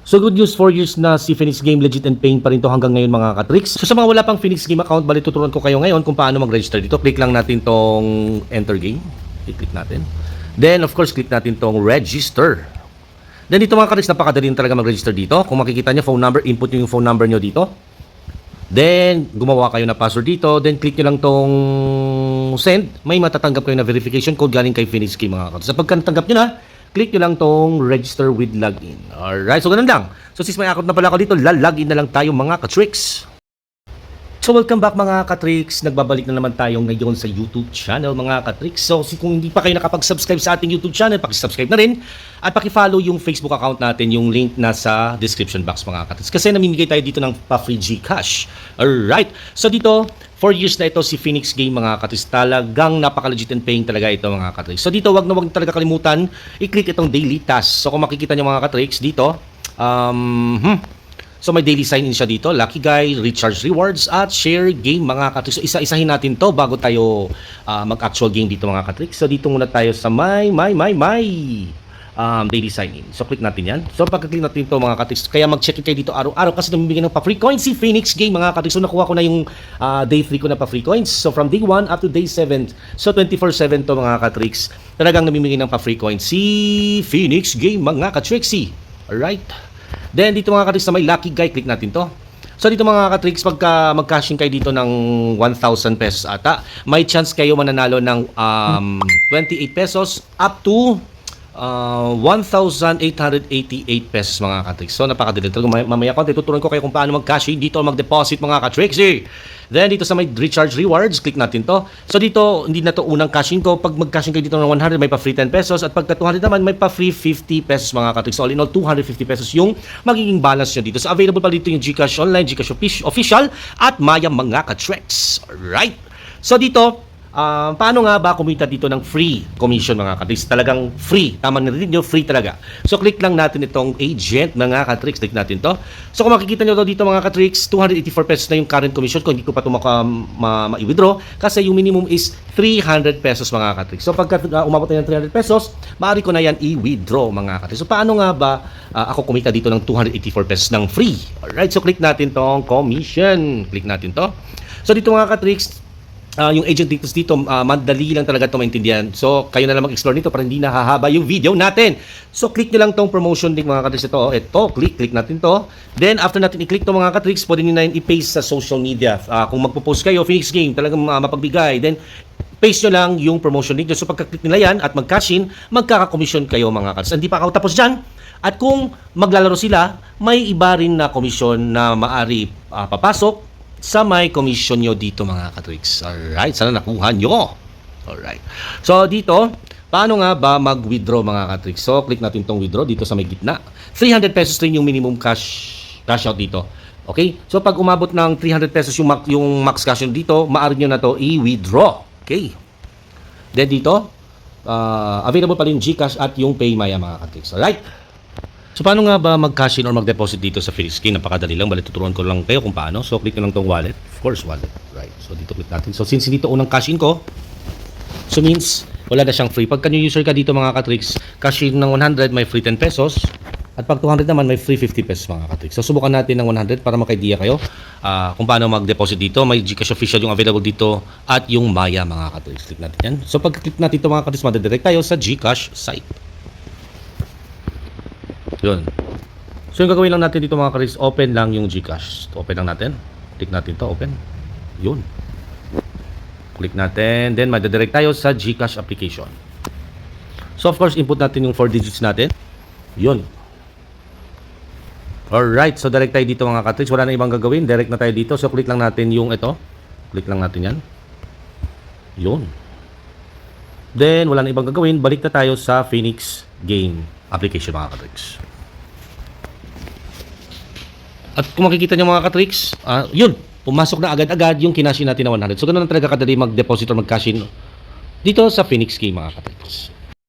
So good news, 4 years na si Phoenix Game, legit and paying pa rin to hanggang ngayon mga ka-tricks. So sa mga wala pang Phoenix Game account, bali tuturuan ko kayo ngayon kung paano mag-register dito. Click lang natin tong enter game. I-click natin. Then of course, click natin tong register. Then dito mga ka-tricks, napakadali talaga mag-register dito. Kung makikita nyo, phone number, input nyo yung phone number nyo dito. Then gumawa kayo na password dito. Then click nyo lang tong send. May matatanggap kayo na verification code galing kay Phoenix Game mga ka-tricks. Sa pagkatanggap nyo na, click nyo lang tong register with login. Alright, so ganun lang. So since may account na pala ako dito, login na lang tayo mga ka-tricks. So welcome back mga ka-tricks. Nagbabalik na naman tayo ngayon sa YouTube channel mga ka-tricks. So kung hindi pa kayo nakapag-subscribe sa ating YouTube channel, paki-subscribe na rin. At paki-follow yung Facebook account natin, yung link nasa description box mga ka-tricks. Kasi namimigay tayo dito ng pa-free Gcash. Alright, so dito 4 years na ito si Phoenix Game mga ka-tricks. Talagang napaka-legit and paying talaga ito mga ka-tricks. So dito wag na wag talaga kalimutan i-click itong daily task. So kung makikita nyo mga ka-tricks dito, so may daily sign-in siya dito, Lucky Guy, Recharge Rewards, at Share Game mga ka-tricks. So isa-isahin natin to bago tayo mag-actual game dito mga ka-tricks. So dito muna tayo sa daily sign-in. So click natin yan. So pagka-click natin to mga ka-tricks, kaya mag-check in kayo dito araw-araw kasi namibigyan ng pa-free coins si Phoenix Game mga ka-tricks. So nakuha ko na yung day 3 ko na pa-free coins. So from day 1 up to day 7. So 24/7 to mga ka-tricks. Talagang namimigay ng pa-free coins si Phoenix Game mga ka-trixie. Alright. Then dito mga ka-tricks na may Lucky Guy, click natin to. So dito mga ka-tricks, pagka mag-cashing kayo dito ng 1,000 pesos ata, may chance kayo mananalo ng 28 pesos up to 1,888 pesos mga ka-tricks. So napakadali talaga. Mamaya ko tuturuan ko kayo kung paano mag-cashing dito o mag-deposit mga ka-tricks. Then dito sa may recharge rewards, click natin to. So dito, hindi na to unang cashing ko. Pag mag-cashing kayo dito ng 100, may pa-free 10 pesos. At pagka 200 naman, may pa-free 50 pesos mga ka-tricks. So all in all, 250 pesos yung magiging balance nyo dito. So available pa dito yung Gcash Online, Gcash Official, at Maya mga ka-tricks. Alright. So dito, paano nga ba kumita dito ng free commission mga ka-tricks? Talagang free. Tama na rin nyo, free talaga. So click lang natin itong agent mga ka-tricks. Click natin to. So kung makikita nyo to dito mga ka-tricks, 284 pesos na yung current commission ko. Hindi ko pa ito ma-withdraw kasi yung minimum is 300 pesos mga ka-tricks. So pagka umabot na yung 300 pesos, maaari ko na yan i-withdraw mga ka-tricks. So paano nga ba ako kumita dito ng 284 pesos ng free? Alright, so click natin tong commission. Click natin to. So dito mga ka-tricks, yung agent dito, madali lang talaga ito maintindihan. So, kayo na lang mag-explore nito para hindi nahahaba yung video natin. So, click nyo lang tong promotion link mga ka-tricks ito. Ito, click natin to. Then, after natin i-click to mga ka-tricks, pwede nyo na yun i-paste sa social media. Kung magpo-post kayo, Phoenix Game, talagang mapagbigay. Then, paste nyo lang yung promotion link. So, pagka-click nila yan at mag-cash in, magkaka-commission kayo mga ka-tricks. Hindi pa ako tapos dyan. At kung maglalaro sila, may iba rin na commission na maari papasok sa may commission nyo dito mga ka-tricks. Alright, sana nakuha nyo. Alright. So dito, paano nga ba mag-withdraw mga ka-tricks? So click natin tong withdraw dito sa may gitna. 300 pesos rin yung minimum cash out dito. Okay? So pag umabot ng 300 pesos yung max cash out dito, maaari nyo na to i-withdraw. Okay? Then dito, available pa rin Gcash at yung PayMaya mga ka-tricks. Alright? So paano nga ba mag-cash in or mag-deposit dito sa Phoenix Game? Napakadali lang. Bali tuturuan ko lang kayo kung paano. So click nyo lang tong wallet. Of course, wallet. Right. So dito click natin. So since dito unang cash in ko, so means wala na siyang free. Pagka new user ka dito mga ka-tricks, cash in ng 100 may free 10 pesos. At pag 200 naman may free 50 pesos mga ka-tricks. So subukan natin ng 100 para maka-idea kayo kung paano mag-deposit dito. May Gcash Official yung available dito at yung Maya mga ka-tricks. Click natin yan. So pag click natin ito mga ka-tricks, madadirect tayo sa Gcash site. Yun. So yung gagawin lang natin dito mga ka-tricks, open lang yung Gcash. Open lang natin. Click natin to, open. Yun. Click natin. Then madadirect tayo sa Gcash application. So of course, input natin yung 4 digits natin. Yun. Alright. So direct tayo dito mga ka-tricks. Wala na ibang gagawin. Direct na tayo dito. So click lang natin yung ito. Click lang natin yan. Yun. Then wala na ibang gagawin. Balik na tayo sa Phoenix Game application mga ka-tricks. At kung makikita nyo mga ka-tricks, yun, pumasok na agad-agad yung kinashin natin na 100. So, ganun na talaga kadali mag-deposit or mag-cash in dito sa Phoenix Game mga ka-tricks.